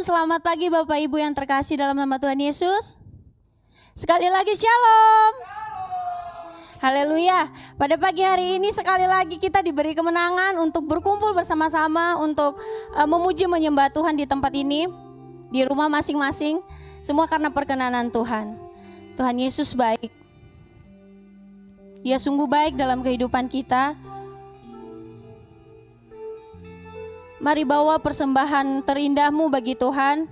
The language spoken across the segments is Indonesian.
Selamat pagi Bapak Ibu yang terkasih dalam nama Tuhan Yesus. Sekali lagi shalom. Haleluya. Pada pagi hari ini sekali lagi kita diberi kemenangan untuk berkumpul bersama-sama untuk memuji menyembah Tuhan di tempat ini, di rumah masing-masing. Semua karena perkenanan Tuhan. Tuhan Yesus baik. Dia sungguh baik dalam kehidupan kita. Mari bawa persembahan terindahmu bagi Tuhan.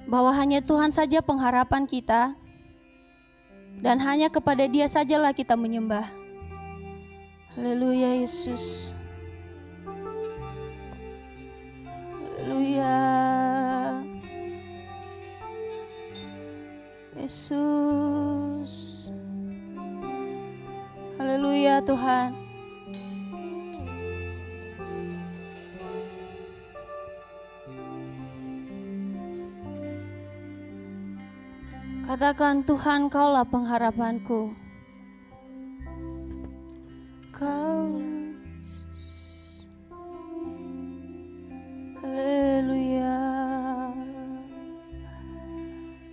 Bahwa hanya Tuhan saja pengharapan kita. Dan hanya kepada Dia sajalah kita menyembah. Haleluya Yesus. Haleluya. Yesus. Haleluya Tuhan. Katakan, Tuhan, Kaulah pengharapanku. Kaulah Yesus. Haleluya.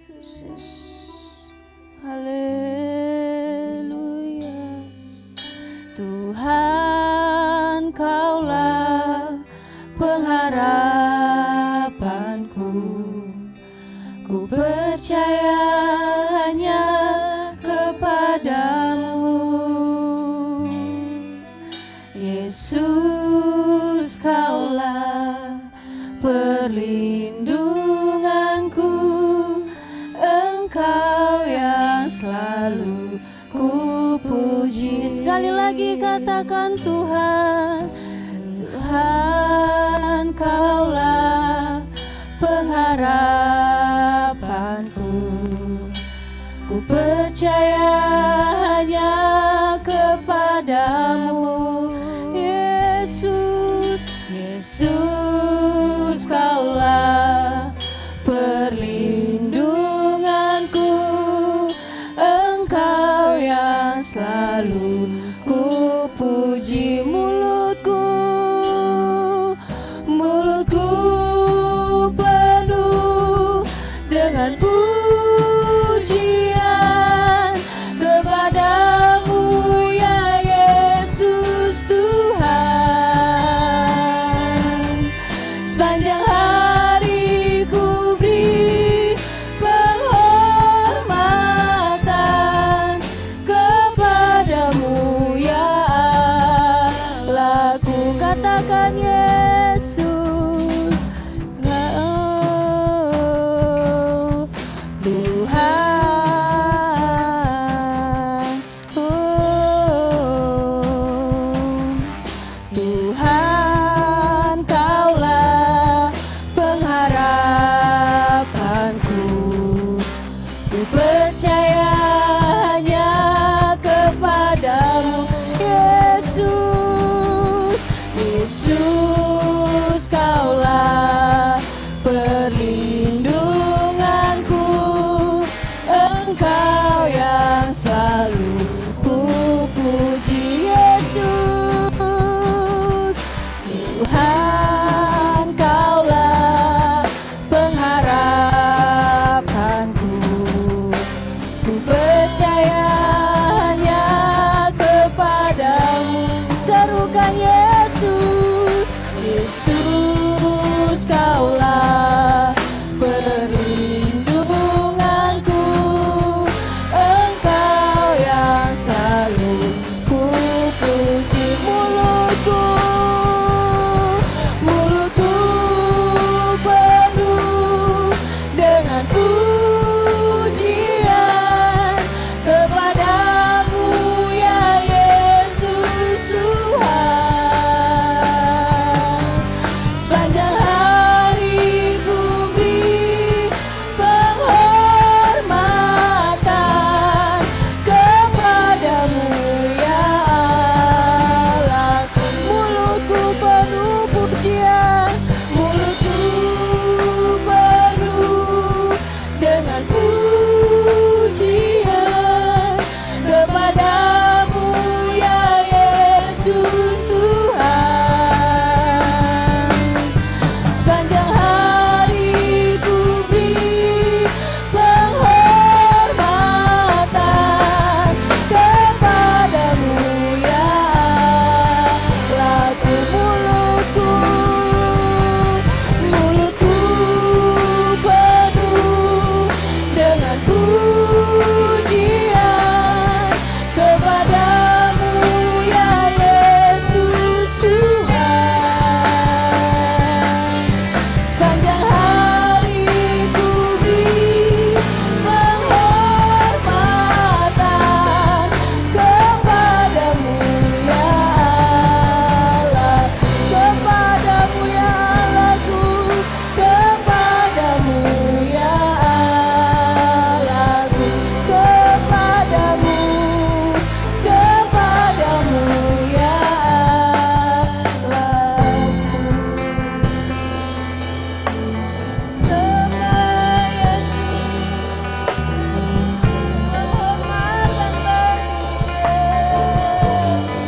Yesus. Haleluya. Tuhan, Kaulah pengharapanku. Ku percaya hanya kepadamu, Yesus, Kaulah perlindunganku, Engkau yang selalu ku puji. Sekali lagi katakan, Tuhan, Tuhan, Kaulah pengharapanku. Ku percaya hanya kepadamu, Yesus, Yesus, Kaulah perlindunganku, Engkau yang selalu ku puji. Mulutku penuh dengan pujian kepadamu, ya Yesus Tuhan. Sepanjang hari ku beri penghormatan kepadamu, ya Allah. Ku katakan Yesus, Yesus, Kaulah perlindunganku, Engkau yang selalu ku puji. Yesus, Tuhan, Kaulah pengharapanku. Ku percaya hanya kepadamu. Serukan Yesus. Yesus, Kaulah perlindunganku, Engkau yang selalu ku puji. Mulutku penuh dengan pujian kepadamu ya Yesus Tuhan. Sepanjang hari ku beri penghormatan kepadamu ya Allah. Mulutku penuh pujian, mulutku penuh dengan pujian kepadamu ya Yesus Tuhan. Sepanjang hari ku beri penghormatan kepadamu ya Allahku. Mulutku penuh dengan pujian kepadamu ya Yesus Tuhan. Sepanjang hari ku beri penghormatan kepadamu ya Allah, kepadamu ya Allahku, kepadamu ya Allahku, kepadamu ya Allahku. Sembah Yesus, penghormatan bagi Yesus,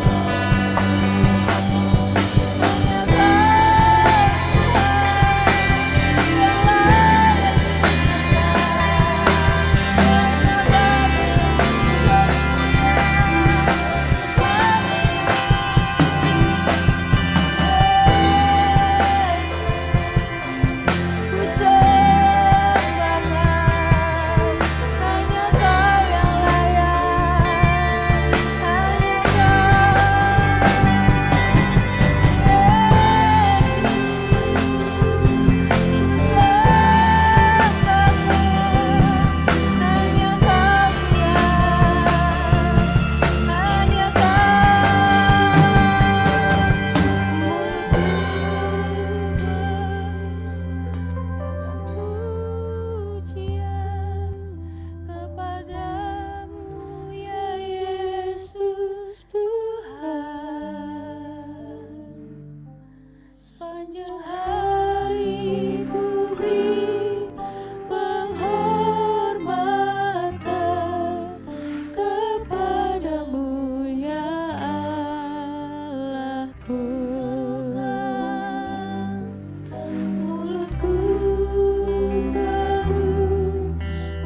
kepadamu ya Yesus Tuhan. Sepanjang hari ku beri penghormatan kepadamu ya Allahku. Mulutku penuh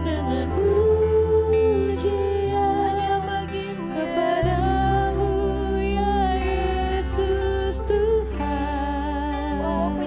dengan pujian bagimu kepadamu ya Yesus Tuhan.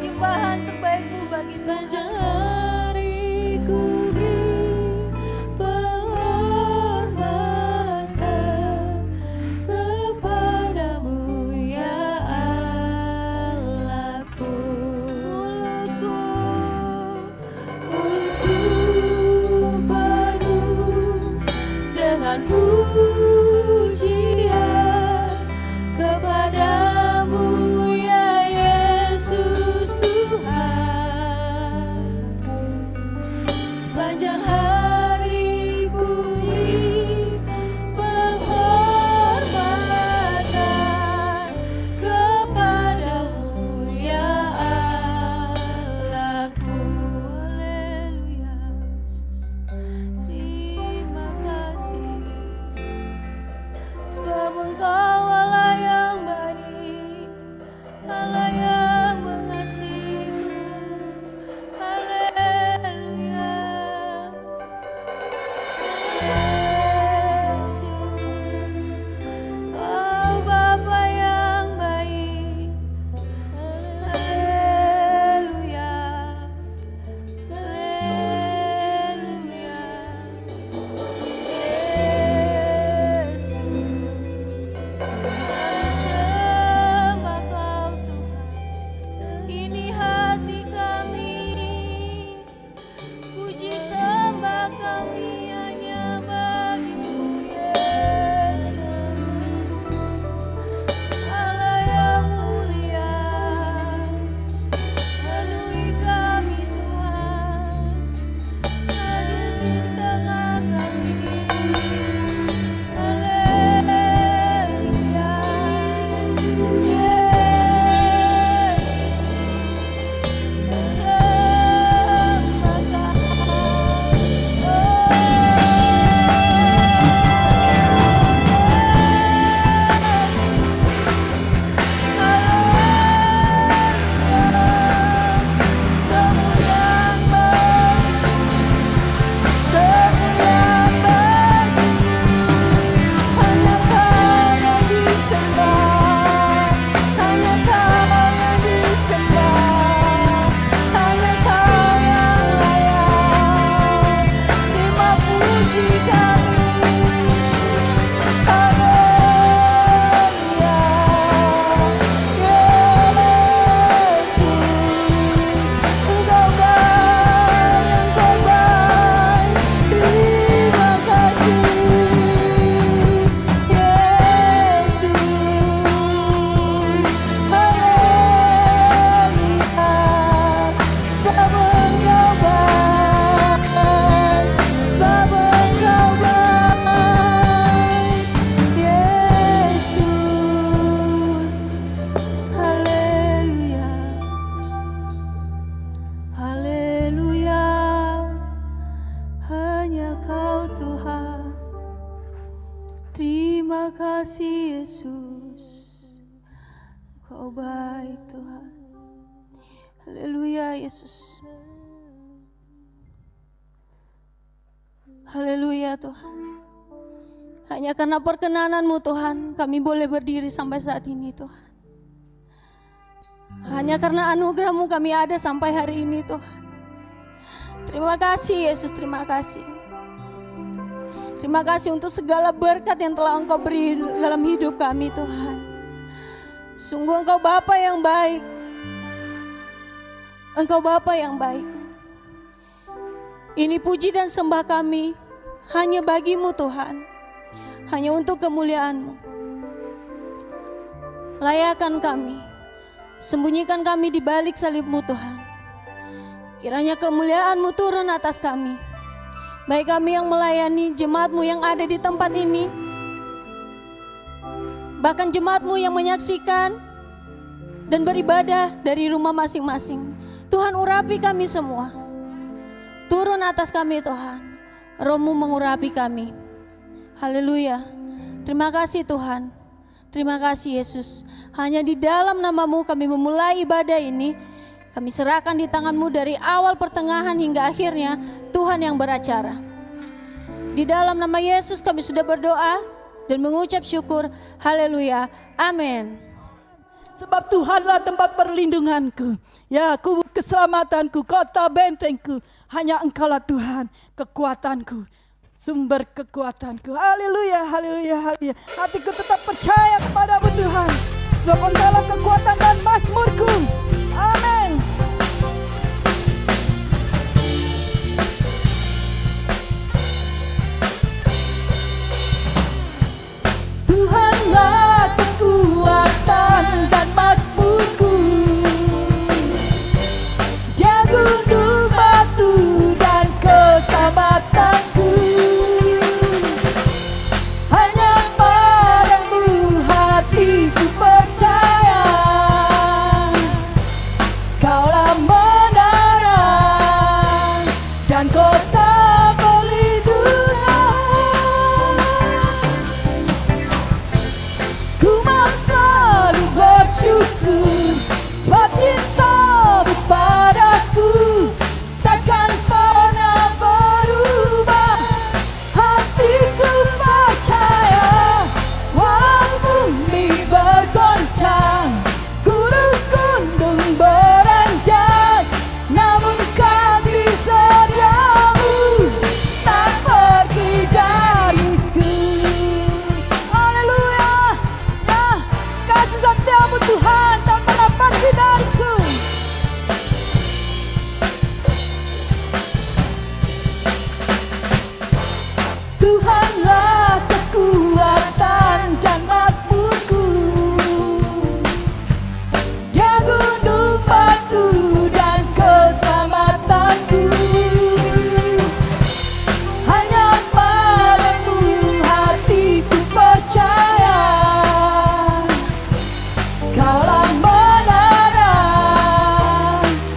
Engkau baik Tuhan. Haleluya Yesus. Haleluya Tuhan. Hanya karena perkenanan-Mu Tuhan, kami boleh berdiri sampai saat ini Tuhan. Hanya karena anugerah-Mu kami ada sampai hari ini Tuhan. Terima kasih Yesus, terima kasih. Terima kasih untuk segala berkat yang telah Engkau beri dalam hidup kami Tuhan. Sungguh Engkau Bapa yang baik. Engkau Bapa yang baik. Ini puji dan sembah kami hanya bagi-Mu Tuhan. Hanya untuk kemuliaan-Mu. Layakan kami. Sembunyikan kami di balik salib-Mu Tuhan. Kiranya kemuliaan-Mu turun atas kami. Baik kami yang melayani, jemaat-Mu yang ada di tempat ini. Bahkan jemaat-Mu yang menyaksikan dan beribadah dari rumah masing-masing. Tuhan urapi kami semua. Turun atas kami Tuhan. Roh-Mu mengurapi kami. Haleluya. Terima kasih Tuhan. Terima kasih Yesus. Hanya di dalam nama-Mu kami memulai ibadah ini. Kami serahkan di tangan-Mu dari awal pertengahan hingga akhirnya. Tuhan yang beracara. Di dalam nama Yesus kami sudah berdoa dan mengucap syukur. Haleluya. Amin. Sebab Tuhanlah tempat perlindunganku. Ya, keselamatanku, kota bentengku. Hanya Engkaulah Tuhan, kekuatanku, sumber kekuatanku. Haleluya, haleluya, haleluya. Hatiku tetap percaya kepadamu Tuhan. Sebab Engkaulah kekuatan dan mazmurku. Amin. Tuhanlah kekuatan dan mazmurku. Dia gunung batu dan keselamatanku. Hanya padamu hatiku percaya. Kaulah menara dan kota perlindungan. Ku mau selalu bersyukur sebab cinta-Mu padaku takkan pernah berubah. Hatiku percaya walau bumi bergoncang, gunung-gunung beranjak, namun kasih setia-Mu tak pergi dariku. Haleluya. Ya, kasih setia-Mu Tuhan tak pernah pergi dariku. Tuhanlah kekuatan dan mazmurku. Dia gunung batu dan keselamatanku. Hanya padamu hatiku percaya. Kaulah menara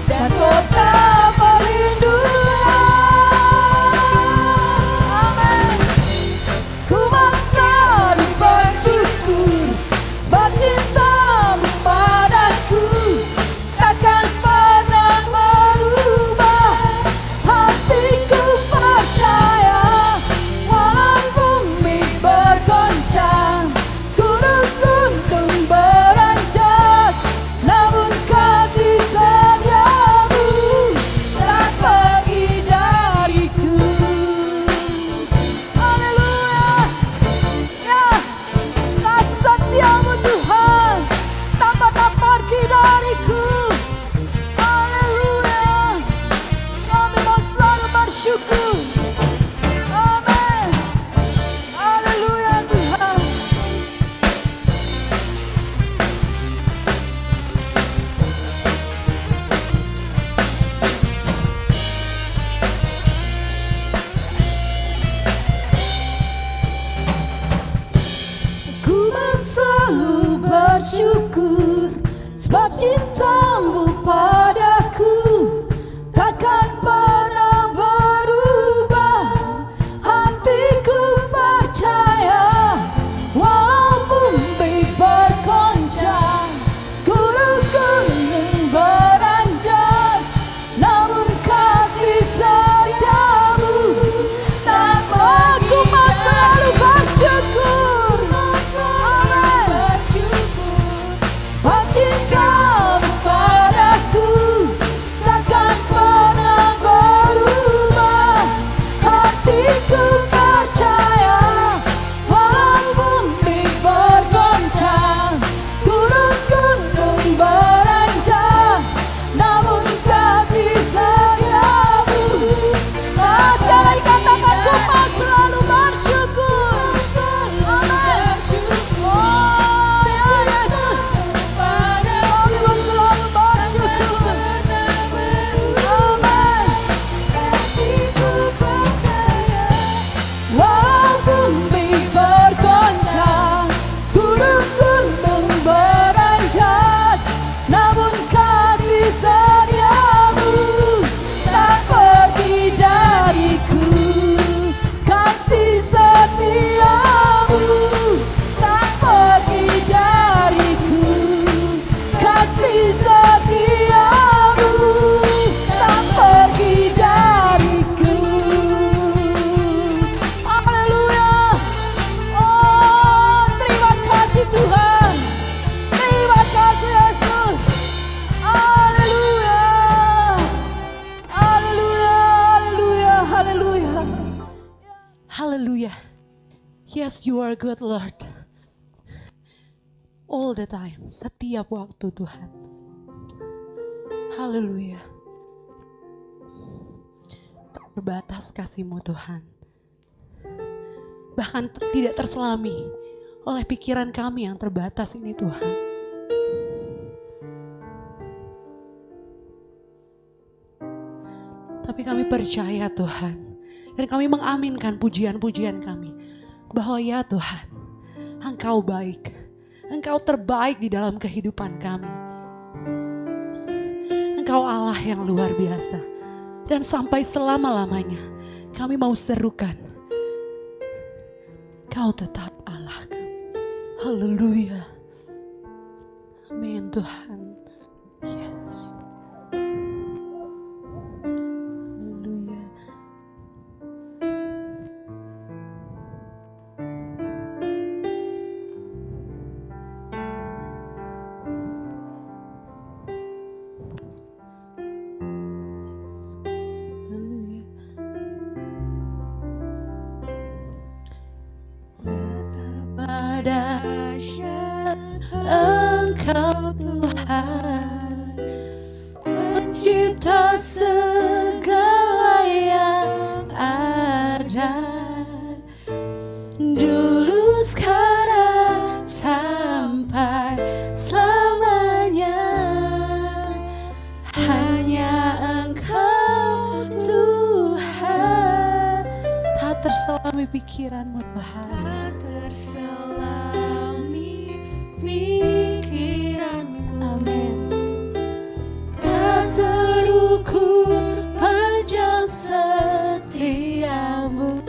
dan kota perlindungan. Amin. Ku mau selalu bersyukur sebab cinta-Mu padaku takkan pernah berubah. Hatiku percaya walau bumi bergoncang, gunung-gunung beranjak, namun kasih setia-Mu tak pergi dariku. Haleluya. Ya, kasih setia-Mu Tuhan tak pernah pergi dariku. Haleluya. Kami mau selalu bersyukur. Amin. Haleluya Tuhan. Ku mau selalu bersyukur sebab cinta-Mu padaku takkan pernah berubah. Hatiku percaya walau bumi bergoncang, gunung Yes, you are good, Lord. All the time, setiap waktu Tuhan. Haleluya. Tak terbatas kasih-Mu Tuhan. Bahkan tidak terselami oleh pikiran kami yang terbatas ini Tuhan. Tapi kami percaya Tuhan, dan kami mengaminkan pujian-pujian kami, bahwa ya Tuhan, Engkau baik, Engkau terbaik di dalam kehidupan kami. Engkau Allah yang luar biasa, dan sampai selama-lamanya kami mau serukan, Kau tetap Allah kami. Haleluya. Amin Tuhan. Yes. Haleluya. Haleluya. Pada Engkau Tuhan, pencipta segala yang ada, dulu sekarang sampai selamanya. Hanya Engkau Tuhan, tak terselami pikiran-Mu Tuhan. Terselami pikiranmu, amin. Tak terukur panjang setiamu,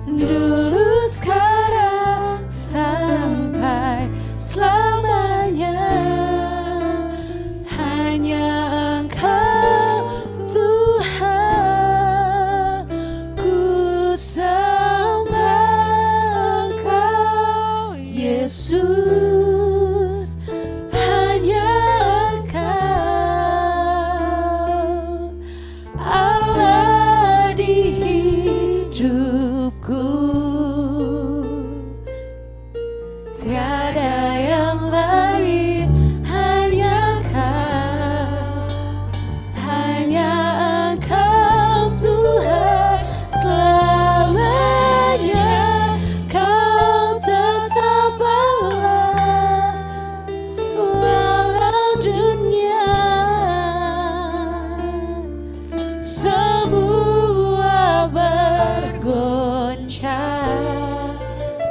dulu sekarang sampai selamanya. Hanya Engkau Tuhan, ku Yesus, hanya Engkau Allah di hidupku, tiada yang lain, hanya Engkau, hanya Engkau Tuhan selamanya. Kau tetap Allah walau dunia semua bergoncang,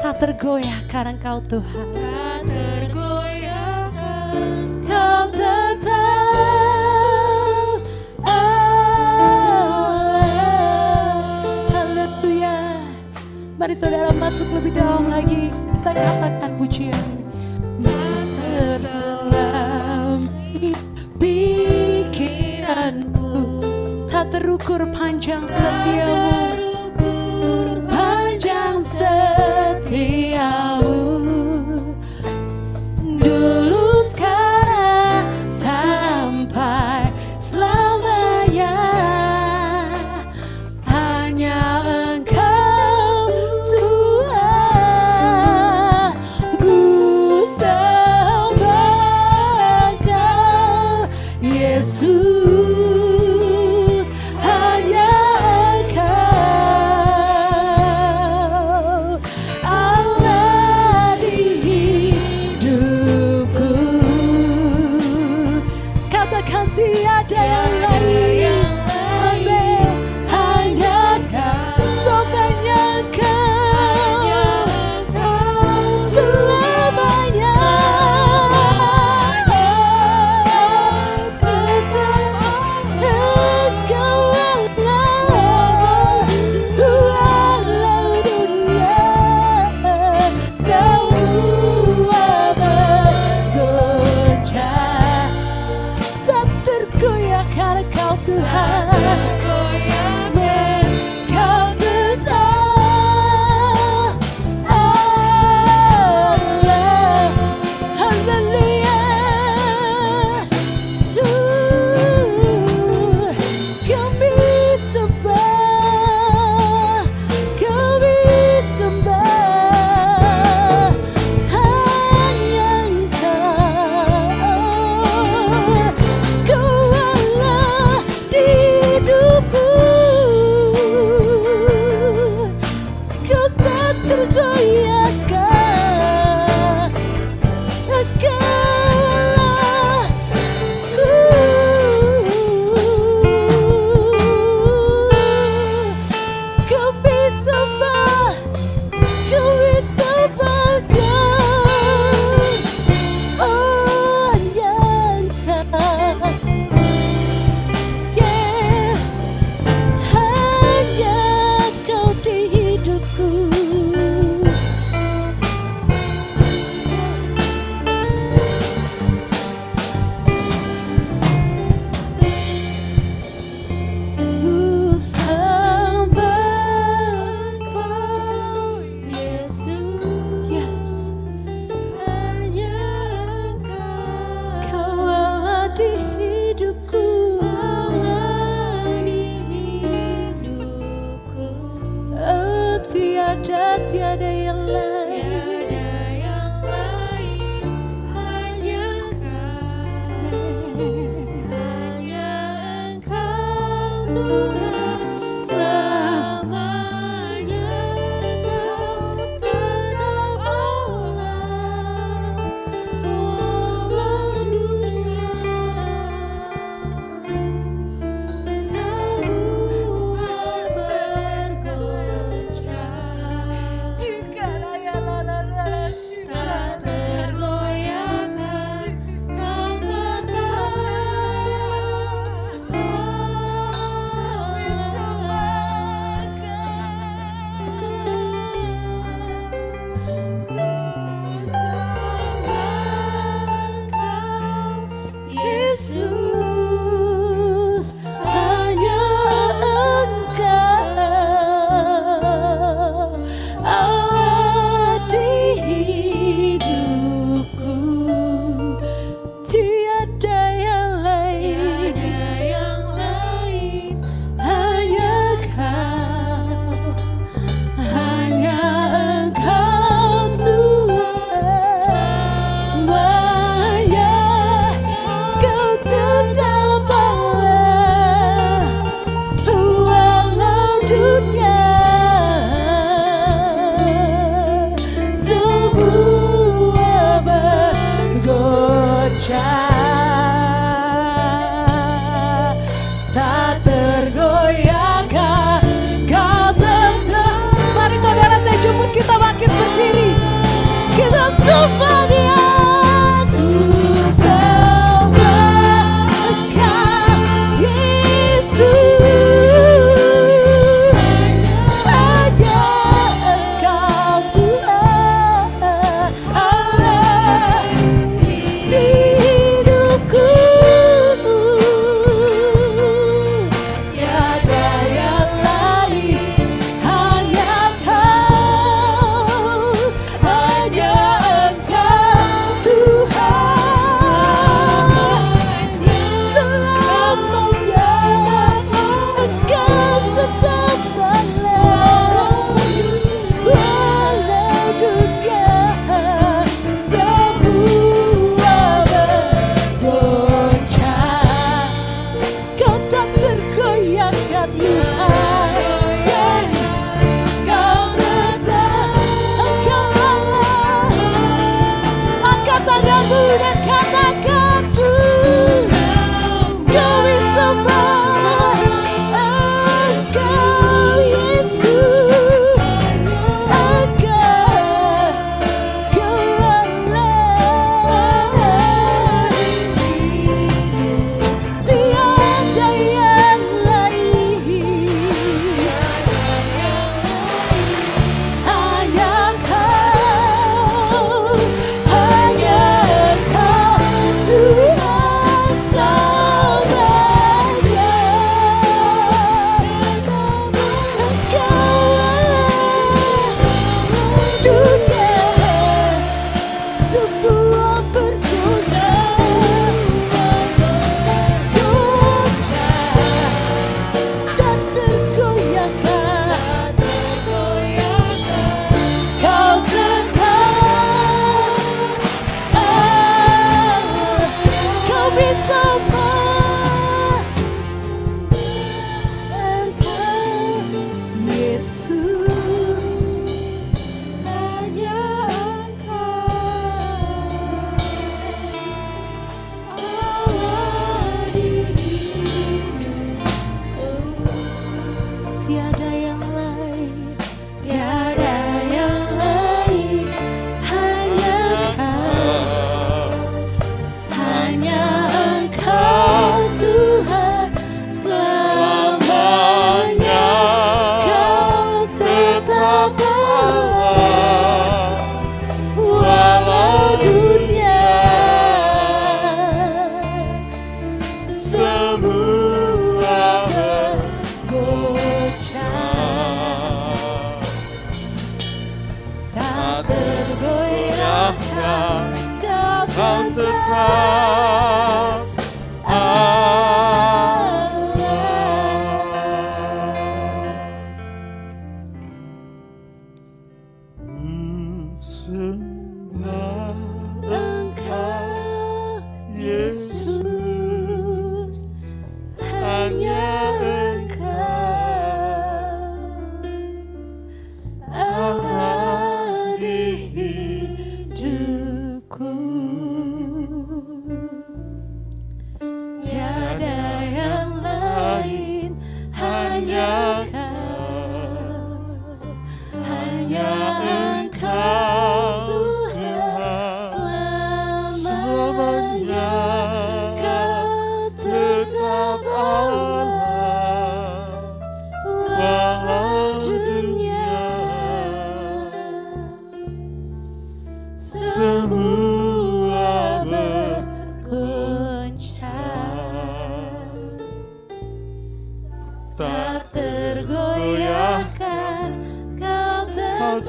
tak tergoyahkan Engkau Tuhan, tak tergoyahkan. Kau tetap Allah. Haleluya. Mari saudara masuk lebih dalam lagi, kita katakan pujian ini. Terselami pikiranmu, tak terukur panjang setiamu, panjang setiamu, dulu sekarang sampai selamanya. Hanya Engkau Tuhan, ku sembah Engkau Yesus, hanya Engkau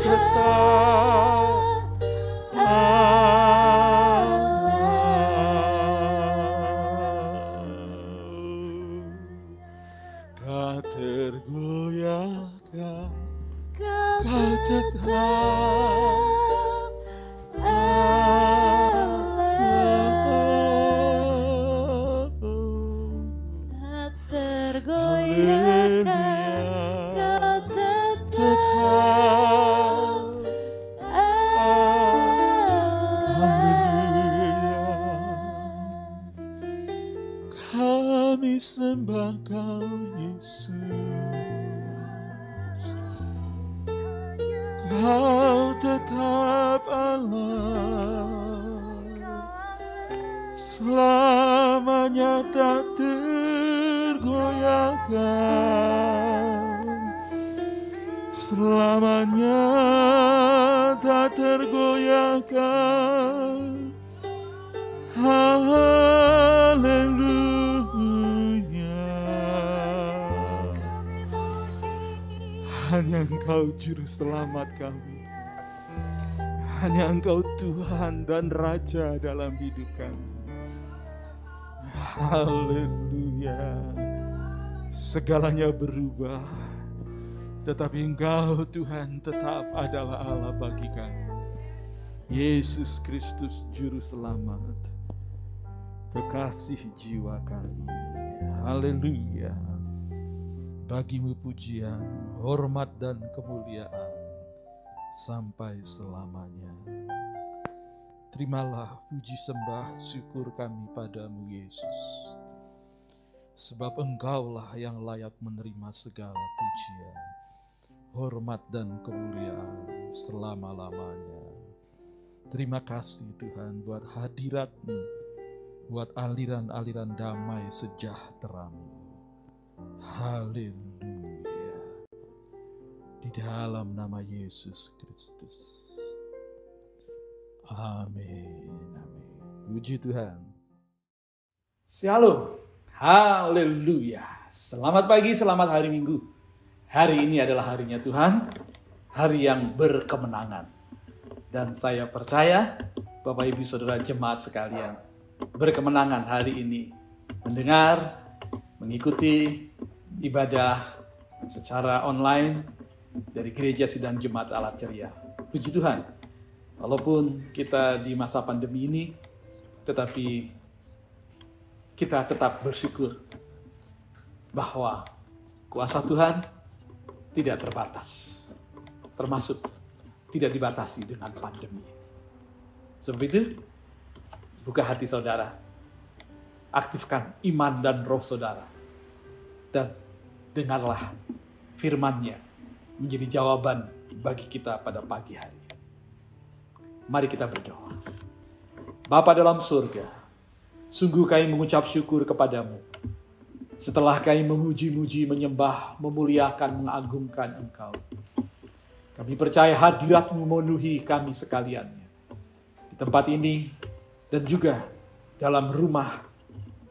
Tak tergoyahkan, Kau Kau tetap tak tergoyahkan, kau tetap Kami sembah Kau Yesus, Kau tetap Allah, selamanya tak tergoyahkan, selamanya tak tergoyahkan. Haleluya. Hanya Engkau juru selamat kami. Hanya Engkau Tuhan dan Raja dalam hidup kami. Haleluya. Segalanya berubah, tetapi Engkau Tuhan tetap adalah Allah bagi kami. Yesus Kristus juru selamat, kekasih jiwa kami. Haleluya. Bagimu pujian, hormat dan kemuliaan sampai selamanya. Terimalah puji sembah syukur kami padamu Yesus, sebab Engkaulah yang layak menerima segala pujian, hormat dan kemuliaan selama-lamanya. Terima kasih Tuhan buat hadirat-Mu, buat aliran-aliran damai sejahtera-Mu. Haleluya. Di dalam nama Yesus Kristus. Amin. Amin. Puji Tuhan. Shalom. Haleluya. Selamat pagi, selamat hari Minggu. Hari ini adalah harinya Tuhan, hari yang berkemenangan. Dan saya percaya Bapak Ibu Saudara jemaat sekalian berkemenangan hari ini mendengar, mengikuti ibadah secara online dari Gereja Sidang Jemaat Allah Ceria. Puji Tuhan, walaupun kita di masa pandemi ini, tetapi kita tetap bersyukur bahwa kuasa Tuhan tidak terbatas, termasuk tidak dibatasi dengan pandemi. Sebab itu, buka hati saudara, aktifkan iman dan roh saudara, dan dengarlah firman-Nya menjadi jawaban bagi kita pada pagi hari ini. Mari kita berdoa. Bapa dalam surga, sungguh kami mengucap syukur kepadamu. Setelah kami memuji-muji, menyembah, memuliakan, mengagungkan Engkau, kami percaya hadirat-Mu memenuhi kami sekalian. Di tempat ini dan juga dalam rumah,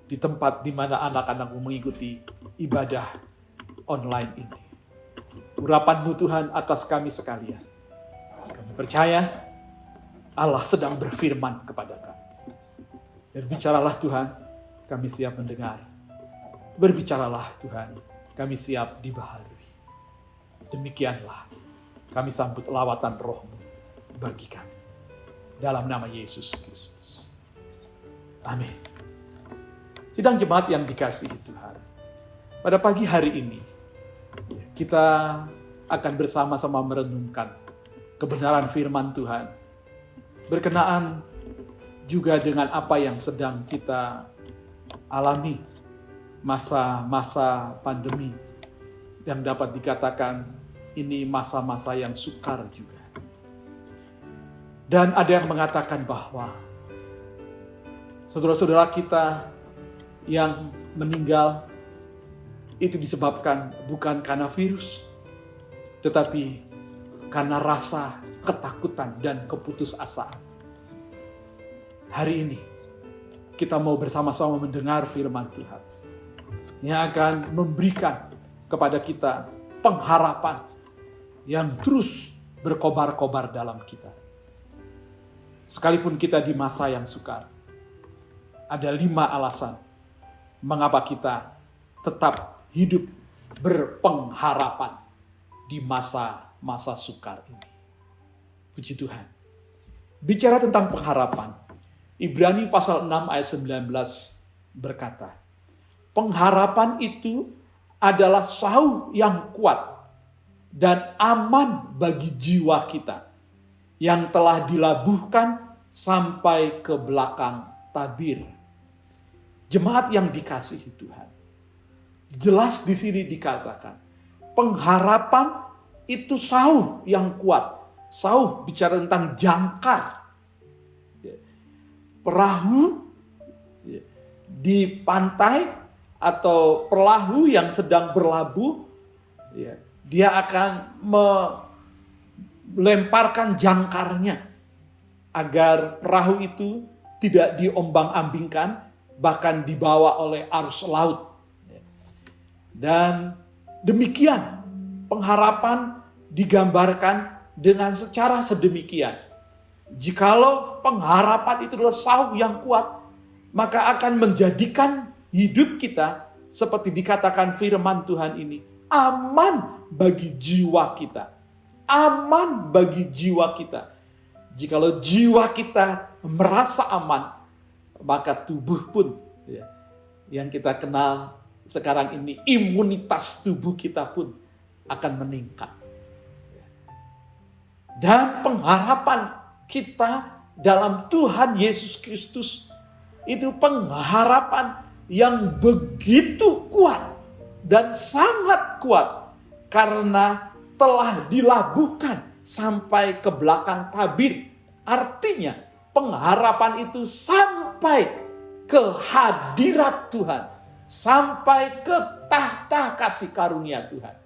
di tempat di mana anak-anak-Mu mengikuti ibadah online ini. Urapan-Mu Tuhan atas kami sekalian. Kami percaya Allah sedang berfirman kepada kami. Berbicaralah Tuhan, kami siap mendengar. Berbicaralah Tuhan, kami siap dibaharui. Demikianlah kami sambut lawatan roh-Mu bagi kami. Dalam nama Yesus Kristus. Amin. Sidang jemaat yang dikasihi Tuhan. Pada pagi hari ini, kita akan bersama-sama merenungkan kebenaran firman Tuhan. Berkenaan juga dengan apa yang sedang kita alami, masa-masa pandemi yang dapat dikatakan ini masa-masa yang sukar juga. Dan ada yang mengatakan bahwa saudara-saudara kita yang meninggal itu disebabkan bukan karena virus, tetapi karena rasa ketakutan dan keputusasaan. Hari ini kita mau bersama-sama mendengar firman Tuhan yang akan memberikan kepada kita pengharapan yang terus berkobar-kobar dalam kita. Sekalipun kita di masa yang sukar, ada 5 alasan mengapa kita tetap hidup berpengharapan di masa-masa sukar ini. Puji Tuhan. Bicara tentang pengharapan, Ibrani pasal 6 ayat 19 berkata, pengharapan itu adalah sauh yang kuat dan aman bagi jiwa kita yang telah dilabuhkan sampai ke belakang tabir. Jemaat yang dikasihi Tuhan, jelas di sini dikatakan, pengharapan itu sauh yang kuat. Sauh bicara tentang jangkar. Perahu di pantai atau perahu yang sedang berlabuh, dia akan melemparkan jangkarnya agar perahu itu tidak diombang-ambingkan, bahkan dibawa oleh arus laut. Dan demikian pengharapan digambarkan dengan secara sedemikian. Jikalau pengharapan itu adalah sauh yang kuat, maka akan menjadikan hidup kita seperti dikatakan firman Tuhan ini, aman bagi jiwa kita. Aman bagi jiwa kita. Jikalau jiwa kita merasa aman, maka tubuh pun yang kita kenal sekarang ini, imunitas tubuh kita pun akan meningkat. Dan pengharapan kita dalam Tuhan Yesus Kristus itu pengharapan yang begitu kuat dan sangat kuat karena telah dilabuhkan sampai ke belakang tabir. Artinya pengharapan itu sampai ke hadirat Tuhan, sampai ke tahta kasih karunia Tuhan.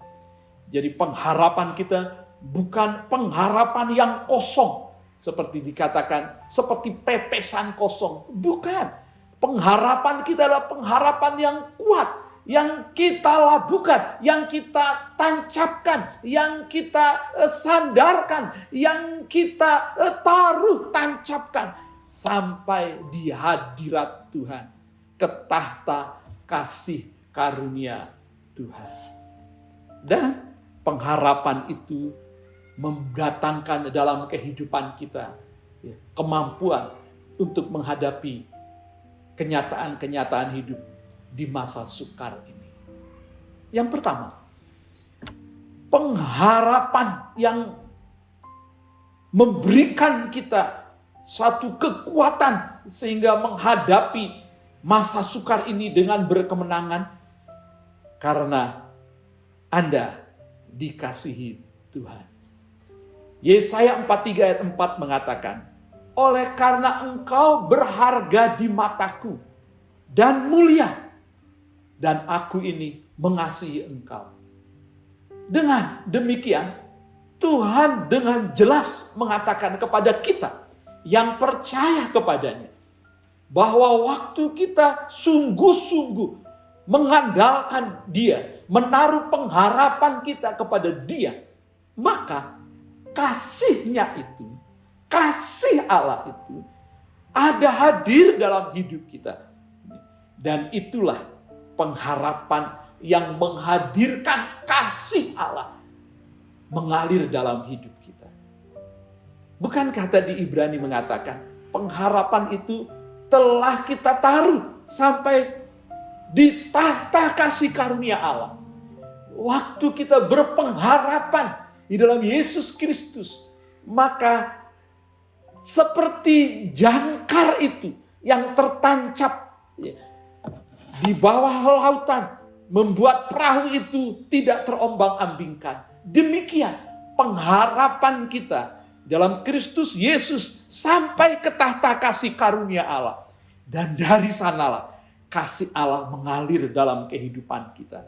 Jadi pengharapan kita bukan pengharapan yang kosong, seperti dikatakan, seperti pepesan kosong. Bukan. Pengharapan kita adalah pengharapan yang kuat, yang kita labuhkan, yang kita tancapkan, yang kita sandarkan, yang kita taruh tancapkan sampai di hadirat Tuhan, ke tahta kasih karunia Tuhan. Dan pengharapan itu mendatangkan dalam kehidupan kita kemampuan untuk menghadapi kenyataan-kenyataan hidup di masa sukar ini. Yang pertama, pengharapan yang memberikan kita satu kekuatan sehingga menghadapi masa sukar ini dengan berkemenangan karena Anda dikasihi Tuhan. Yesaya 43 ayat 4 mengatakan, oleh karena engkau berharga di mataku dan mulia, dan aku ini mengasihi engkau. Dengan demikian, Tuhan dengan jelas mengatakan kepada kita yang percaya kepadanya, bahwa waktu kita sungguh-sungguh mengandalkan Dia, menaruh pengharapan kita kepada Dia, maka kasih-Nya itu, kasih Allah itu ada hadir dalam hidup kita. Dan itulah pengharapan yang menghadirkan kasih Allah mengalir dalam hidup kita. Bukankah tadi Ibrani mengatakan pengharapan itu telah kita taruh sampai di tahta kasih karunia Allah. Waktu kita berpengharapan di dalam Yesus Kristus, maka seperti jangkar itu yang tertancap di bawah lautan, membuat perahu itu tidak terombang-ambingkan. Demikian pengharapan kita dalam Kristus Yesus sampai ke tahta kasih karunia Allah. Dan dari sanalah kasih Allah mengalir dalam kehidupan kita.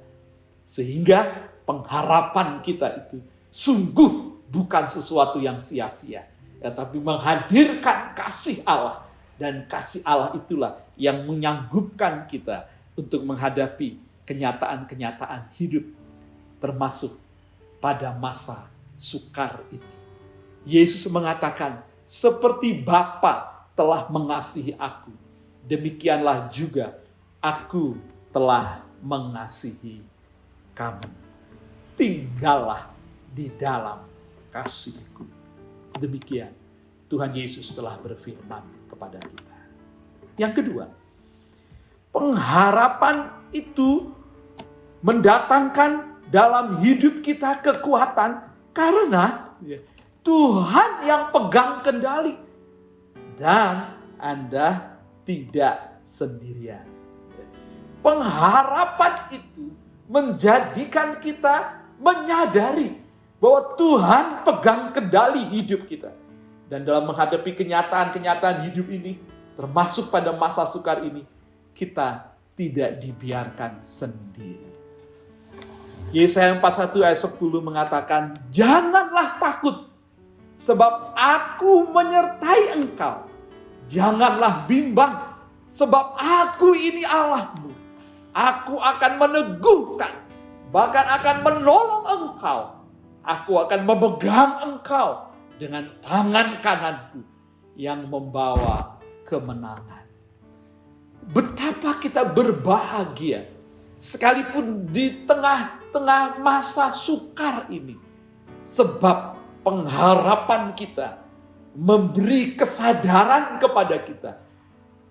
Sehingga pengharapan kita itu sungguh bukan sesuatu yang sia-sia, tapi menghadirkan kasih Allah. Dan kasih Allah itulah yang menyanggupkan kita untuk menghadapi kenyataan-kenyataan hidup, termasuk pada masa sukar ini. Yesus mengatakan, seperti Bapa telah mengasihi aku, demikianlah juga aku telah mengasihi kamu. Tinggallah di dalam kasihku. Demikian Tuhan Yesus telah berfirman kepada kita. Yang kedua, pengharapan itu mendatangkan dalam hidup kita kekuatan karena Tuhan yang pegang kendali dan Anda tidak sendirian. Pengharapan itu menjadikan kita menyadari bahwa Tuhan pegang kendali hidup kita. Dan dalam menghadapi kenyataan-kenyataan hidup ini, termasuk pada masa sukar ini, kita tidak dibiarkan sendiri. Yesaya 41 ayat 10 mengatakan, janganlah takut, sebab aku menyertai engkau. Janganlah bimbang, sebab aku ini Allahmu. Aku akan meneguhkan, bahkan akan menolong engkau. Aku akan memegang engkau dengan tangan kananku yang membawa kemenangan. Betapa kita berbahagia sekalipun di tengah-tengah masa sukar ini. Sebab pengharapan kita memberi kesadaran kepada kita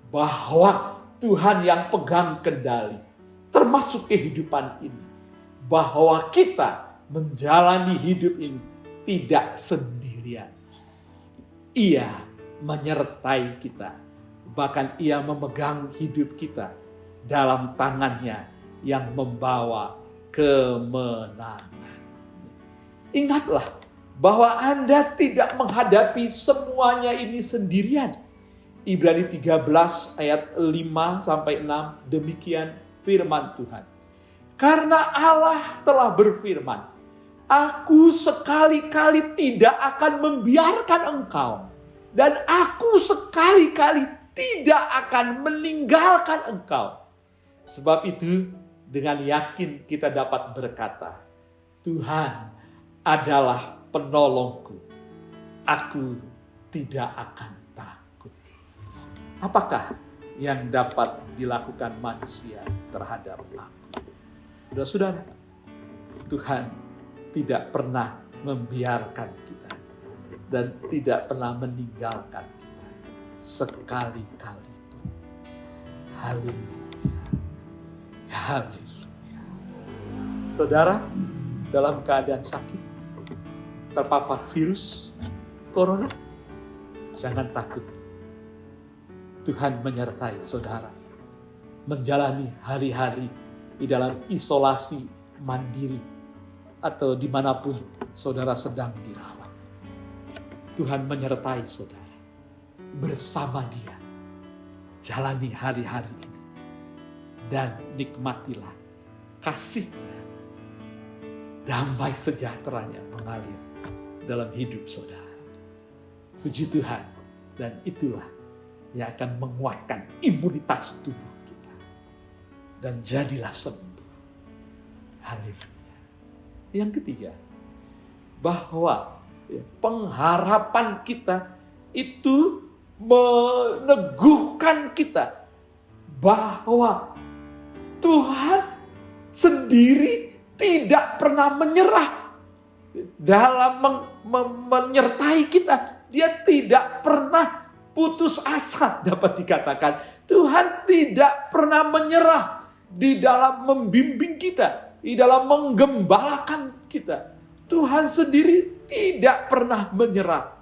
bahwa Tuhan yang pegang kendali termasuk kehidupan ini. Bahwa kita menjalani hidup ini tidak sendirian. Ia menyertai kita. Bahkan ia memegang hidup kita dalam tangannya yang membawa kemenangan. Ingatlah bahwa Anda tidak menghadapi semuanya ini sendirian. Ibrani 13 ayat 5-6, demikian firman Tuhan. Karena Allah telah berfirman, aku sekali-kali tidak akan membiarkan engkau. Dan aku sekali-kali tidak akan meninggalkan engkau. Sebab itu dengan yakin kita dapat berkata, Tuhan adalah penolongku. Aku tidak akan takut. Apakah yang dapat dilakukan manusia terhadap aku? Saudara-saudara, Tuhan tidak pernah membiarkan kita dan tidak pernah meninggalkan kita sekali-kali pun. Haleluya. Haleluya. Saudara, dalam keadaan sakit, terpapar virus corona, jangan takut. Tuhan menyertai saudara menjalani hari-hari di dalam isolasi mandiri atau dimanapun saudara sedang dirawat. Tuhan menyertai saudara. Bersama Dia jalani hari-hari ini dan nikmatilah kasih-Nya, damai sejahteranya mengalir dalam hidup saudara. Puji Tuhan, dan itulah yang akan menguatkan imunitas tubuh kita dan jadilah sembuh. Haleluya. Yang ketiga, bahwa pengharapan kita itu meneguhkan kita bahwa Tuhan sendiri tidak pernah menyerah dalam menyertai kita. Dia tidak pernah putus asa, dapat dikatakan. Tuhan tidak pernah menyerah di dalam membimbing kita, di dalam menggembalakan kita. Tuhan sendiri tidak pernah menyerah.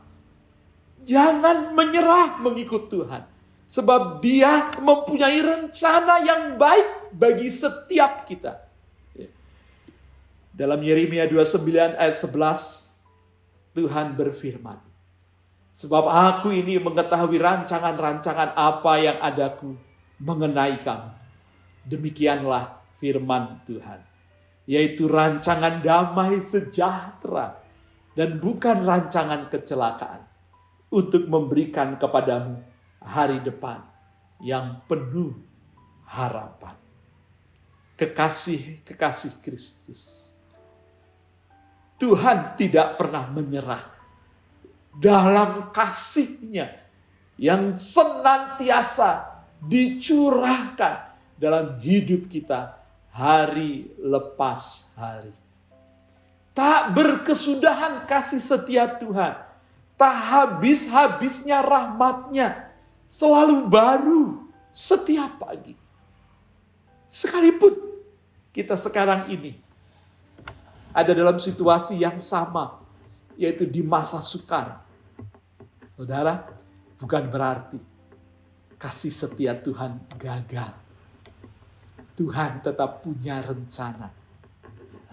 Jangan menyerah mengikut Tuhan. Sebab Dia mempunyai rencana yang baik bagi setiap kita. Dalam Yeremia 29 ayat 11, Tuhan berfirman, sebab aku ini mengetahui rancangan-rancangan apa yang adaku mengenai kamu. Demikianlah firman Tuhan, yaitu rancangan damai sejahtera dan bukan rancangan kecelakaan, untuk memberikan kepadamu hari depan yang penuh harapan. Kekasih-kekasih Kristus, Tuhan tidak pernah menyerah dalam kasih-Nya yang senantiasa dicurahkan dalam hidup kita hari lepas hari. Tak berkesudahan kasih setia Tuhan, tak habis-habisnya rahmat-Nya, selalu baru setiap pagi. Sekalipun kita sekarang ini ada dalam situasi yang sama, yaitu di masa sukar. Saudara, bukan berarti kasih setia Tuhan gagal. Tuhan tetap punya rencana.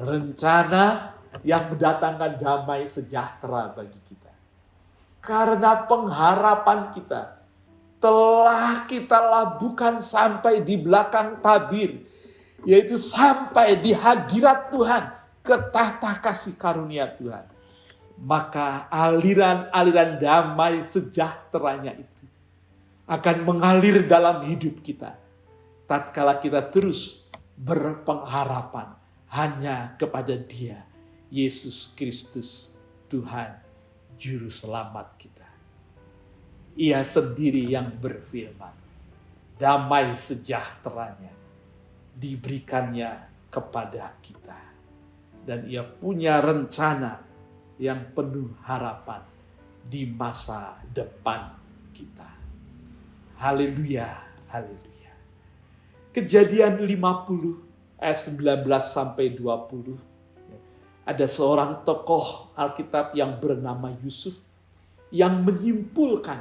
Rencana yang mendatangkan damai sejahtera bagi kita. Karena pengharapan kita telah kita labuhkan sampai di belakang tabir, yaitu sampai di hadirat Tuhan, ke tahta kasih karunia Tuhan. Maka aliran-aliran damai sejahteranya itu akan mengalir dalam hidup kita, tatkala kita terus berpengharapan hanya kepada Dia, Yesus Kristus, Tuhan Juru Selamat kita. Ia sendiri yang berfirman, damai sejahteranya diberikannya kepada kita. Dan Ia punya rencana yang penuh harapan di masa depan kita. Haleluya, haleluya. Kejadian 50 ayat 19 sampai 20. Ada seorang tokoh Alkitab yang bernama Yusuf yang menyimpulkan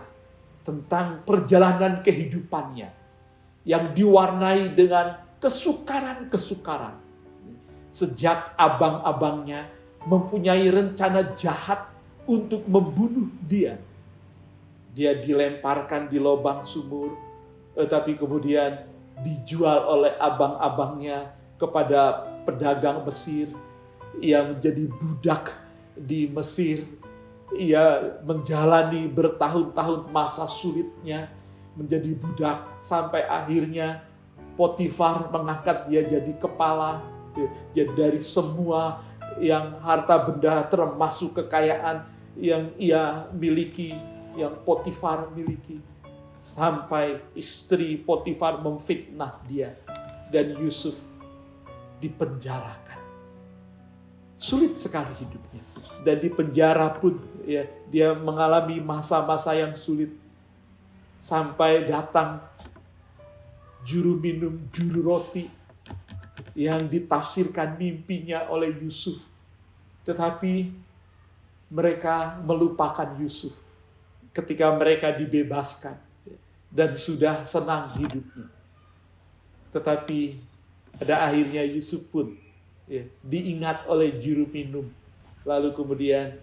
tentang perjalanan kehidupannya yang diwarnai dengan kesukaran-kesukaran. Sejak abang-abangnya mempunyai rencana jahat untuk membunuh dia. Dia dilemparkan di lubang sumur, tetapi kemudian dijual oleh abang-abangnya kepada pedagang Mesir. Ia menjadi budak di Mesir. Ia menjalani bertahun-tahun masa sulitnya menjadi budak, sampai akhirnya Potifar mengangkat dia jadi kepala. Jadi dari semua yang harta benda termasuk kekayaan yang ia miliki, yang Potifar miliki, sampai istri Potifar memfitnah dia dan Yusuf dipenjarakan. Sulit sekali hidupnya, dan di penjara pun ya, dia mengalami masa-masa yang sulit sampai datang juru minum, juru roti yang ditafsirkan mimpinya oleh Yusuf. Tetapi mereka melupakan Yusuf ketika mereka dibebaskan dan sudah senang hidupnya. Tetapi pada akhirnya Yusuf pun diingat oleh juru minum. Lalu kemudian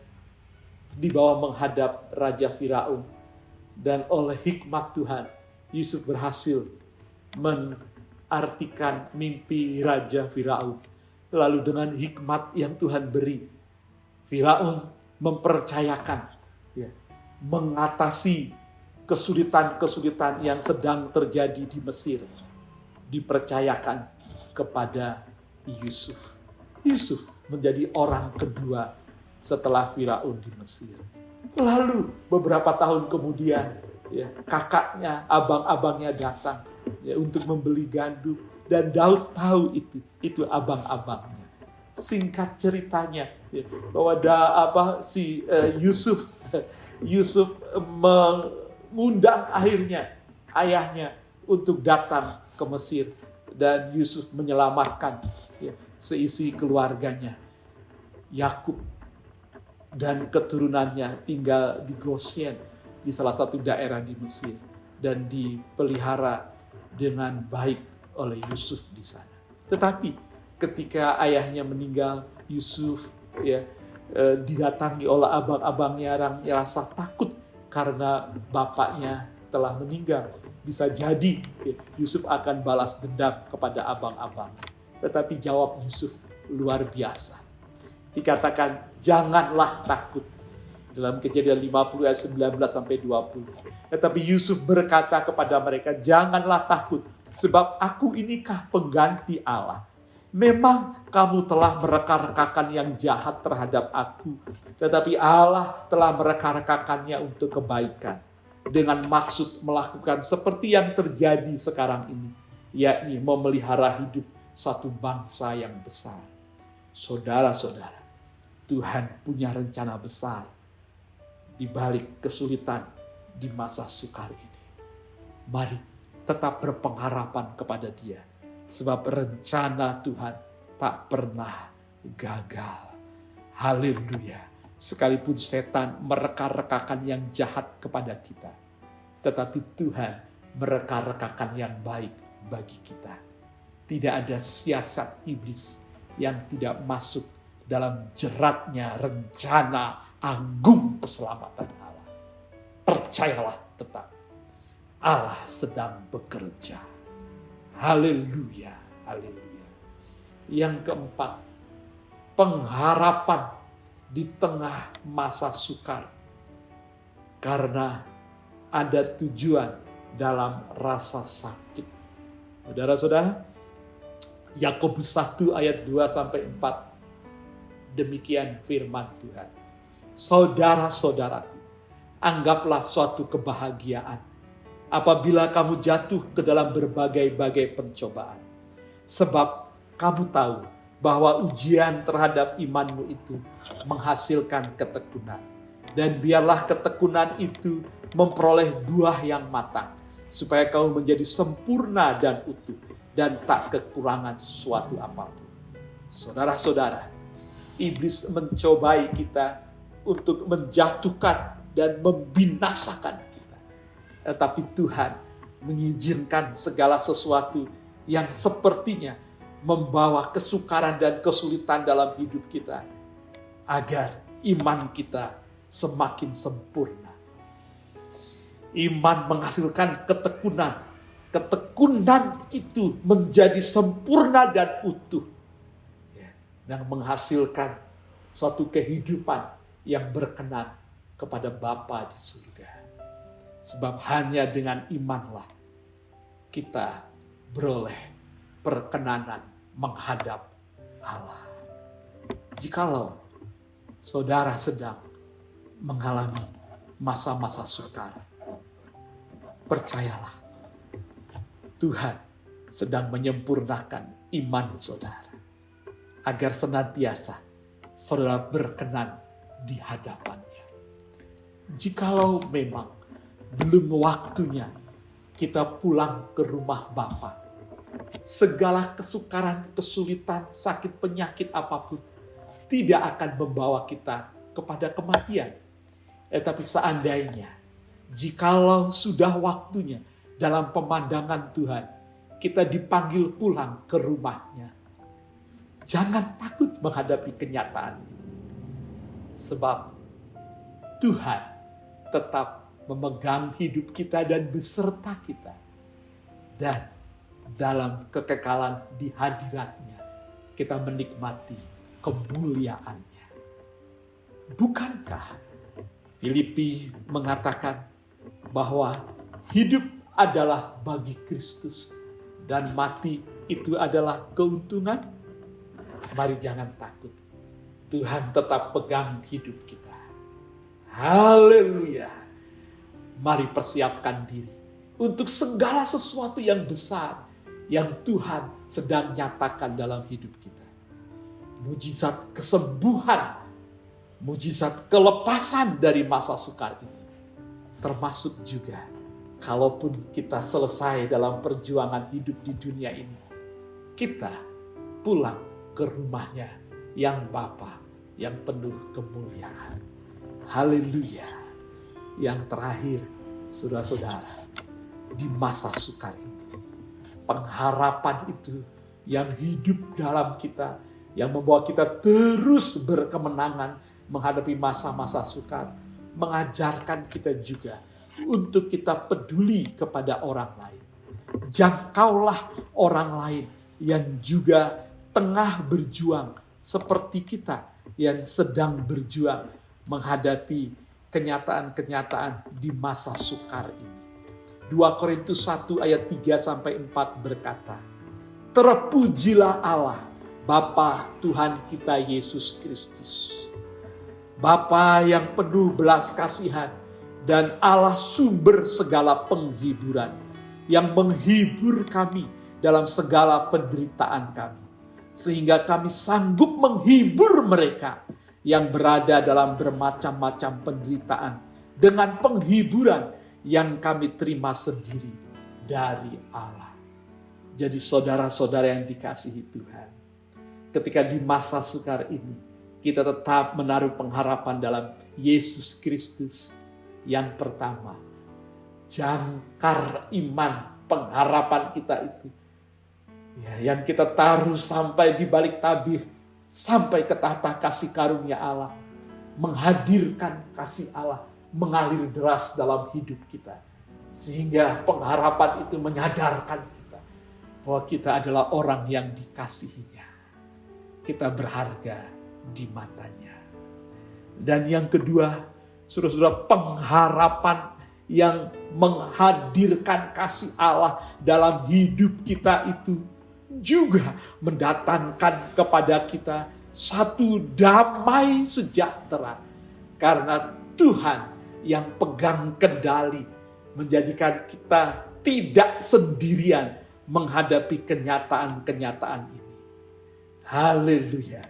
dibawa menghadap Raja Firaun. Dan oleh hikmat Tuhan, Yusuf berhasil mengartikan mimpi Raja Firaun. Lalu dengan hikmat yang Tuhan beri, Firaun mempercayakan, mengatasi kesulitan-kesulitan yang sedang terjadi di Mesir. Dipercayakan kepada Yusuf. Yusuf menjadi orang kedua setelah Firaun di Mesir. Lalu beberapa tahun kemudian kakaknya, abang-abangnya datang untuk membeli gandum, dan Daud tahu itu abang-abangnya. Singkat ceritanya bahwa Yusuf mengundang akhirnya ayahnya untuk datang ke Mesir, dan Yusuf menyelamatkan seisi keluarganya. Yakub dan keturunannya tinggal di Goshen, di salah satu daerah di Mesir, dan dipelihara dengan baik oleh Yusuf di sana. Tetapi ketika ayahnya meninggal, Yusuf didatangi oleh abang-abangnya yang rasa takut karena bapaknya telah meninggal. Bisa jadi Yusuf akan balas dendam kepada abang-abang. Tetapi jawab Yusuf luar biasa. Dikatakan, janganlah takut. Dalam Kejadian 50 ayat 19 sampai 20. Tetapi Yusuf berkata kepada mereka, janganlah takut, sebab aku inikah pengganti Allah Memang kamu telah mereka-rekakan yang jahat terhadap aku, tetapi Allah telah mereka-rekakannya untuk kebaikan, dengan maksud melakukan seperti yang terjadi sekarang ini, yakni memelihara hidup satu bangsa yang besar. Saudara-saudara, Tuhan punya rencana besar di balik kesulitan di masa sukar ini. Mari tetap berpengharapan kepada Dia, sebab rencana Tuhan tak pernah gagal. Haleluya. Sekalipun setan mereka-rekakan yang jahat kepada kita, tetapi Tuhan mereka-rekakan yang baik bagi kita. Tidak ada siasat iblis yang tidak masuk dalam jeratnya rencana agung keselamatan Allah. Percayalah tetap, Allah sedang bekerja. Haleluya, haleluya. Yang keempat, pengharapan di tengah masa sukar. Karena ada tujuan dalam rasa sakit. Saudara-saudara, Yakobus 1 ayat 2-4. Demikian firman Tuhan. Saudara-saudaraku, anggaplah suatu kebahagiaan apabila kamu jatuh ke dalam berbagai-bagai pencobaan. Sebab kamu tahu bahwa ujian terhadap imanmu itu menghasilkan ketekunan. Dan biarlah ketekunan itu memperoleh buah yang matang, supaya kamu menjadi sempurna dan utuh, dan tak kekurangan sesuatu apapun. Saudara-saudara, iblis mencobai kita untuk menjatuhkan dan membinasakan kita. Tetapi Tuhan mengizinkan segala sesuatu yang sepertinya membawa kesukaran dan kesulitan dalam hidup kita, agar iman kita semakin sempurna. Iman menghasilkan ketekunan. Ketekunan itu menjadi sempurna dan utuh, dan menghasilkan suatu kehidupan yang berkenan kepada Bapa di surga. Sebab hanya dengan imanlah kita beroleh perkenanan menghadap Allah. Jikalau saudara sedang mengalami masa-masa sukar, percayalah, Tuhan sedang menyempurnakan iman saudara, agar senantiasa saudara berkenan di hadapannya. Jikalau memang belum waktunya kita pulang ke rumah Bapa, segala kesukaran, kesulitan, sakit, penyakit apapun tidak akan membawa kita kepada kematian. Tetapi seandainya, jikalau sudah waktunya dalam pemandangan Tuhan, kita dipanggil pulang ke rumahnya, jangan takut menghadapi kenyataan. Sebab Tuhan tetap memegang hidup kita dan beserta kita. Dan dalam kekekalan di hadiratnya, kita menikmati kemuliaannya. Bukankah Filipi mengatakan bahwa hidup adalah bagi Kristus dan mati itu adalah keuntungan? Mari jangan takut. Tuhan tetap pegang hidup kita. Haleluya. Mari persiapkan diri untuk segala sesuatu yang besar yang Tuhan sedang nyatakan dalam hidup kita. Mujizat kesembuhan, mujizat kelepasan dari masa sukar ini. Termasuk juga kalaupun kita selesai dalam perjuangan hidup di dunia ini, kita pulang ke rumahnya yang Bapa, yang penuh kemuliaan. Haleluya. Yang terakhir, saudara-saudara, di masa sukar ini, pengharapan itu yang hidup dalam kita, yang membawa kita terus berkemenangan menghadapi masa-masa sukar, mengajarkan kita juga untuk kita peduli kepada orang lain. Jangkaulah orang lain yang juga tengah berjuang seperti kita yang sedang berjuang menghadapi kenyataan-kenyataan di masa sukar ini. 2 Korintus 1 ayat 3-4 berkata, terpujilah Allah Bapa Tuhan kita Yesus Kristus, Bapa yang penuh belas kasihan dan Allah sumber segala penghiburan, yang menghibur kami dalam segala penderitaan kami, sehingga kami sanggup menghibur mereka yang berada dalam bermacam-macam penderitaan dengan penghiburan yang kami terima sendiri dari Allah. Jadi saudara-saudara yang dikasihi Tuhan, ketika di masa sukar ini kita tetap menaruh pengharapan dalam Yesus Kristus. Yang pertama, jangkar iman pengharapan kita itu, ya, yang kita taruh sampai di balik tabir, sampai ke tahta kasih karunia Allah, menghadirkan kasih Allah mengalir deras dalam hidup kita, sehingga pengharapan itu menyadarkan kita bahwa kita adalah orang yang dikasihinya, kita berharga di matanya. Dan yang kedua, saudara-saudara, pengharapan yang menghadirkan kasih Allah dalam hidup kita itu juga mendatangkan kepada kita satu damai sejahtera. Karena Tuhan yang pegang kendali menjadikan kita tidak sendirian menghadapi kenyataan-kenyataan ini. Haleluya.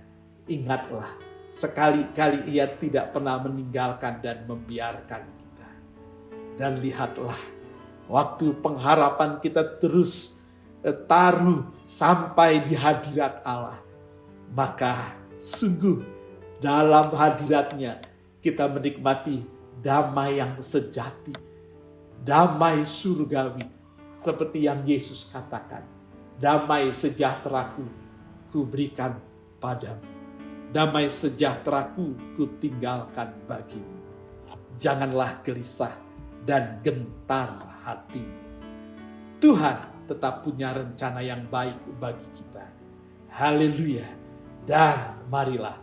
Ingatlah, sekali-kali Ia tidak pernah meninggalkan dan membiarkan kita. Dan lihatlah, waktu pengharapan kita terus taruh sampai di hadirat Allah, maka sungguh dalam hadiratnya kita menikmati damai yang sejati, damai surgawi, seperti yang Yesus katakan, damai sejahteraku ku berikan padamu. Damai sejahteraku ku tinggalkan bagimu. Janganlah gelisah dan gentar hatimu. Tuhan tetap punya rencana yang baik bagi kita. Haleluya. Dan marilah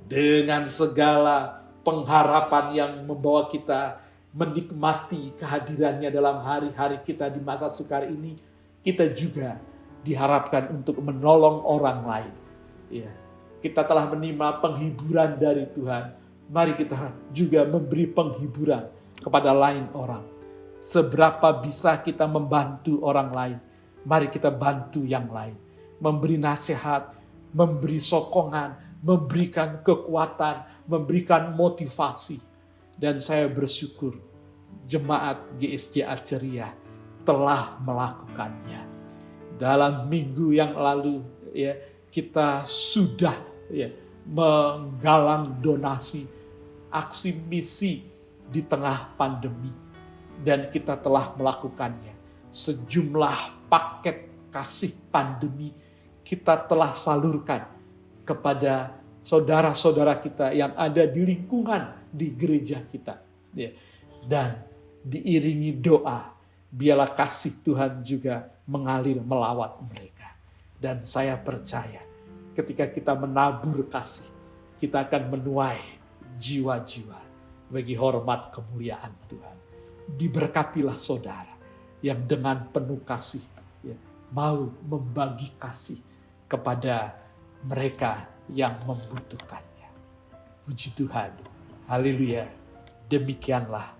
dengan segala pengharapan yang membawa kita menikmati kehadirannya dalam hari-hari kita di masa sukar ini, kita juga diharapkan untuk menolong orang lain. Ya. Kita telah menerima penghiburan dari Tuhan. Mari kita juga memberi penghiburan kepada lain orang. Seberapa bisa kita membantu orang lain, mari kita bantu yang lain. Memberi nasihat, memberi sokongan, memberikan kekuatan, memberikan motivasi. Dan saya bersyukur jemaat GSJ Aceria telah melakukannya. Dalam minggu yang lalu ya, kita sudah menggalang donasi, aksi misi di tengah pandemi. Dan kita telah melakukannya. Sejumlah paket kasih pandemi kita telah salurkan kepada saudara-saudara kita yang ada di lingkungan di gereja kita. Dan diiringi doa, biarlah kasih Tuhan juga mengalir melawat mereka. Dan saya percaya ketika kita menabur kasih, kita akan menuai jiwa-jiwa bagi hormat kemuliaan Tuhan. Diberkatilah saudara yang dengan penuh kasih mau membagi kasih kepada mereka yang membutuhkannya. Puji Tuhan. Haleluya. Demikianlah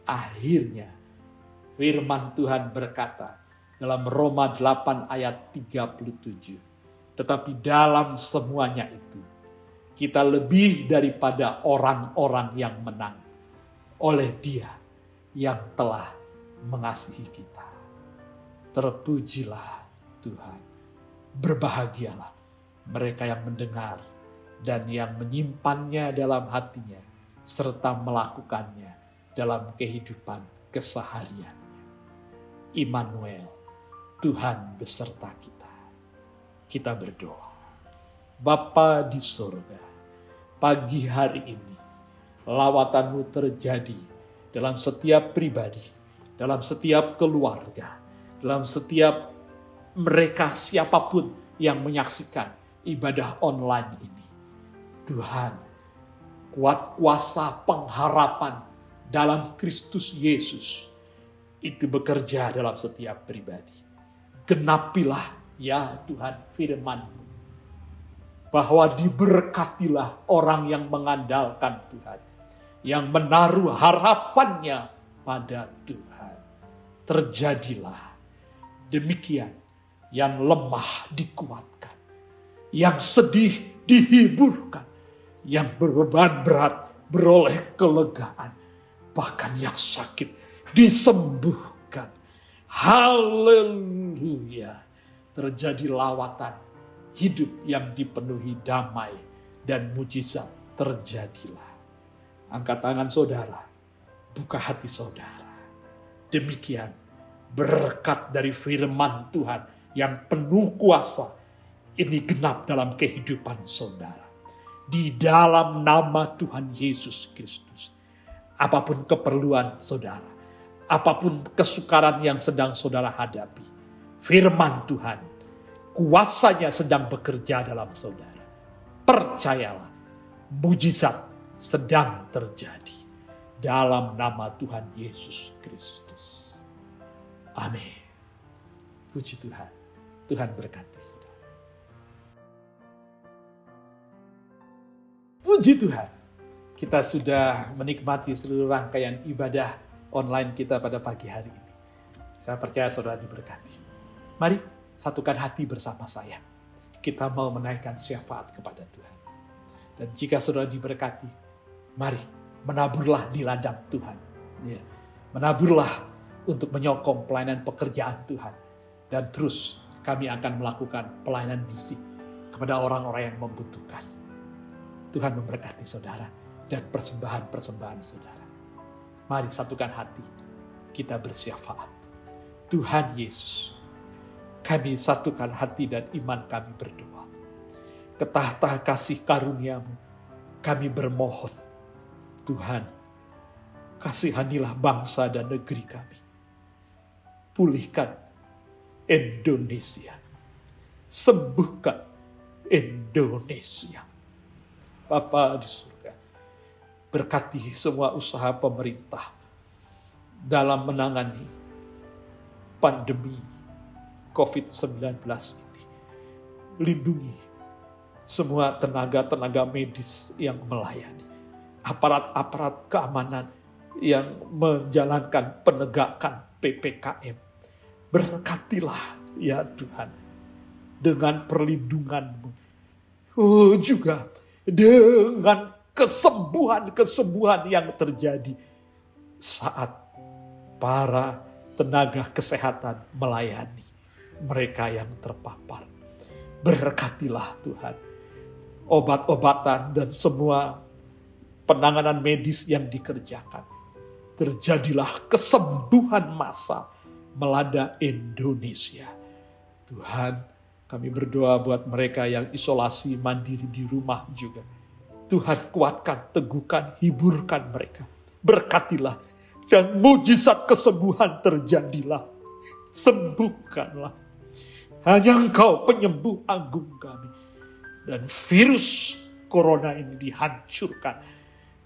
akhirnya firman Tuhan berkata dalam Roma 8 ayat 37. Tetapi dalam semuanya itu, kita lebih daripada orang-orang yang menang oleh Dia yang telah mengasihi kita. Terpujilah Tuhan. Berbahagialah mereka yang mendengar dan yang menyimpannya dalam hatinya, serta melakukannya dalam kehidupan kesehariannya. Immanuel, Tuhan beserta kita. Kita berdoa. Bapa di surga, pagi hari ini lawatan-Mu terjadi dalam setiap pribadi, dalam setiap keluarga, dalam setiap mereka siapapun yang menyaksikan ibadah online ini. Tuhan, kuat kuasa pengharapan dalam Kristus Yesus itu bekerja dalam setiap pribadi. Genapilah ya Tuhan firman-Mu bahwa diberkatilah orang yang mengandalkan Tuhan, yang menaruh harapannya pada Tuhan. Terjadilah demikian, yang lemah dikuatkan, yang sedih dihiburkan, yang berbeban berat beroleh kelegaan, bahkan yang sakit disembuhkan. Haleluya. Terjadi lawatan hidup yang dipenuhi damai dan mujizat terjadilah. Angkat tangan saudara, buka hati saudara. Demikian berkat dari firman Tuhan yang penuh kuasa ini genap dalam kehidupan saudara. Di dalam nama Tuhan Yesus Kristus. Apapun keperluan saudara, apapun kesukaran yang sedang saudara hadapi, firman Tuhan, kuasanya sedang bekerja dalam saudara. Percayalah, mujizat sedang terjadi. Dalam nama Tuhan Yesus Kristus. Amin. Puji Tuhan. Tuhan berkati saudara. Puji Tuhan. Kita sudah menikmati seluruh rangkaian ibadah online kita pada pagi hari ini. Saya percaya saudara diberkati. Mari satukan hati bersama saya. Kita mau menaikkan syafaat kepada Tuhan. Dan jika saudara diberkati, mari menaburlah di ladang Tuhan. Ya. Menaburlah untuk menyokong pelayanan pekerjaan Tuhan. Dan terus kami akan melakukan pelayanan misi kepada orang-orang yang membutuhkan. Tuhan memberkati saudara dan persembahan-persembahan saudara. Mari satukan hati, kita bersyafaat. Tuhan Yesus, kami satukan hati dan iman kami berdoa. Ke tahta kasih karunia-Mu, kami bermohon, Tuhan, kasihanilah bangsa dan negeri kami. Pulihkan Indonesia. Sembuhkan Indonesia. Bapa di surga, berkati semua usaha pemerintah dalam menangani pandemi COVID-19 ini. Lindungi semua tenaga-tenaga medis yang melayani, aparat-aparat keamanan yang menjalankan penegakan PPKM. Berkatilah ya Tuhan dengan perlindungan-Mu. Oh, juga dengan kesembuhan-kesembuhan yang terjadi saat para tenaga kesehatan melayani mereka yang terpapar. Berkatilah Tuhan obat-obatan dan semua penanganan medis yang dikerjakan. Terjadilah kesembuhan massal melanda Indonesia. Tuhan, kami berdoa buat mereka yang isolasi mandiri di rumah juga. Tuhan kuatkan, teguhkan, hiburkan mereka. Berkatilah dan mujizat kesembuhan terjadilah. Sembuhkanlah. Hanya Engkau penyembuh agung kami. Dan virus corona ini dihancurkan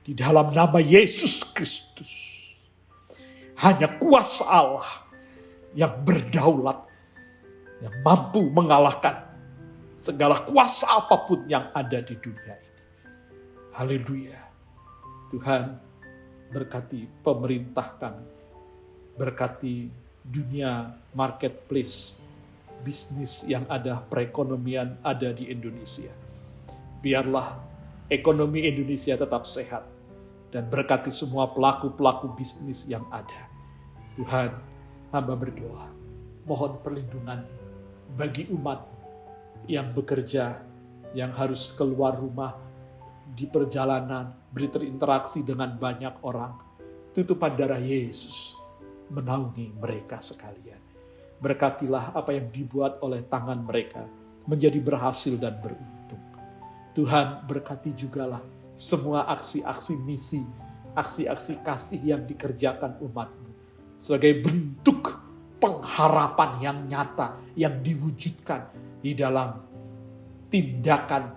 di dalam nama Yesus Kristus. Hanya kuasa Allah yang berdaulat, yang mampu mengalahkan segala kuasa apapun yang ada di dunia ini. Haleluya. Tuhan berkati pemerintah kami. Berkati dunia marketplace, bisnis yang ada, perekonomian ada di Indonesia. Biarlah ekonomi Indonesia tetap sehat. Dan berkati semua pelaku-pelaku bisnis yang ada. Tuhan, hamba berdoa. Mohon perlindungan bagi umat yang bekerja, yang harus keluar rumah, di perjalanan, berinteraksi dengan banyak orang. Tutupan darah Yesus menaungi mereka sekalian. Berkatilah apa yang dibuat oleh tangan mereka menjadi berhasil dan beruntung. Tuhan berkati jugalah semua aksi-aksi misi, aksi-aksi kasih yang dikerjakan umat-Mu sebagai bentuk pengharapan yang nyata yang diwujudkan di dalam tindakan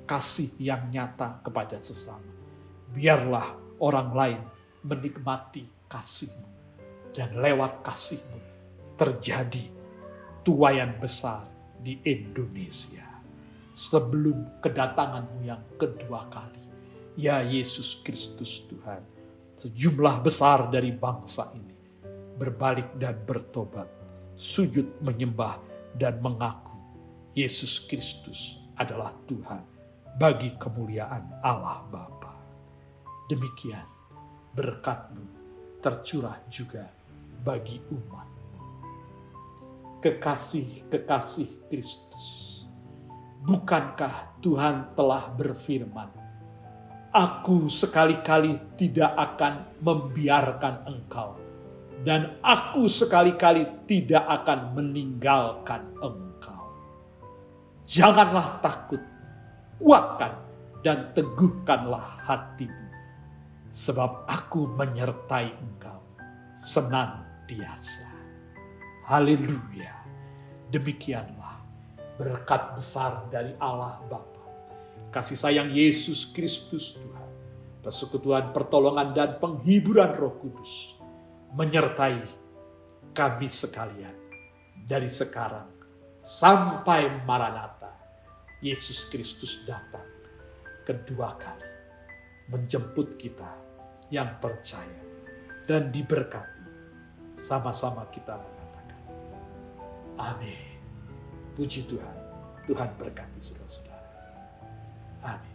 kasih yang nyata kepada sesama. Biarlah orang lain menikmati kasih-Mu dan lewat kasih-Mu terjadi tuaian besar di Indonesia. sebelum kedatangan-Mu yang kedua kali. Ya Yesus Kristus Tuhan, sejumlah besar dari bangsa ini berbalik dan bertobat, sujud menyembah dan mengaku Yesus Kristus adalah Tuhan bagi kemuliaan Allah Bapa. Demikian berkat-Mu tercurah juga bagi umat. Kekasih-kekasih Kristus, bukankah Tuhan telah berfirman, Aku sekali-kali tidak akan membiarkan engkau, dan aku sekali-kali tidak akan meninggalkan engkau. Janganlah takut, kuatkan dan teguhkanlah hatimu, sebab aku menyertai engkau senantiasa. Haleluya. Demikianlah berkat besar dari Allah Bapa, kasih sayang Yesus Kristus Tuhan, persekutuan, pertolongan dan penghiburan Roh Kudus menyertai kami sekalian dari sekarang sampai Maranatha. Yesus Kristus datang kedua kali menjemput kita yang percaya dan diberkati. Sama-sama kita mengatakan amin. Puji Tuhan. Tuhan berkati saudara-saudara. Amin.